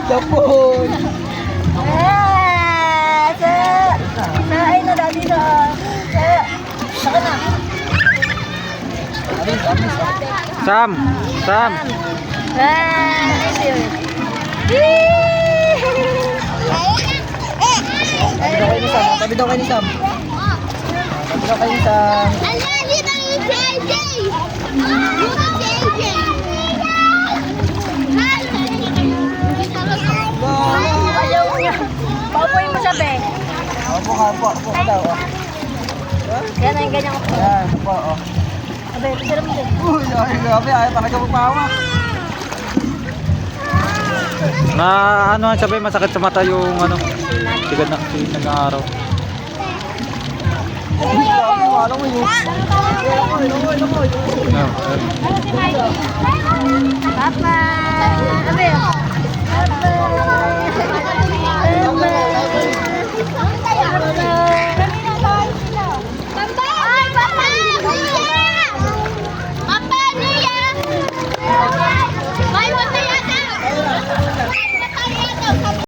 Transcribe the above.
Tapon. Ay na dati na. Saka na. Sam. Sam. Tabi daw kayo ni Sam. Tabi daw kayo ni Sam. Ayaw niya. Paupuin mo siya, be. Opo ka daw. Yan na yung ganyan ko. Yan, opo. Abe, sila mo din. Uy, ay, grabe, ay, talaga magpawa. Na ano sabi masakit sa mata yung ano. Sigad na nag-aaraw. Alam mo yun. No. Papa! Abe,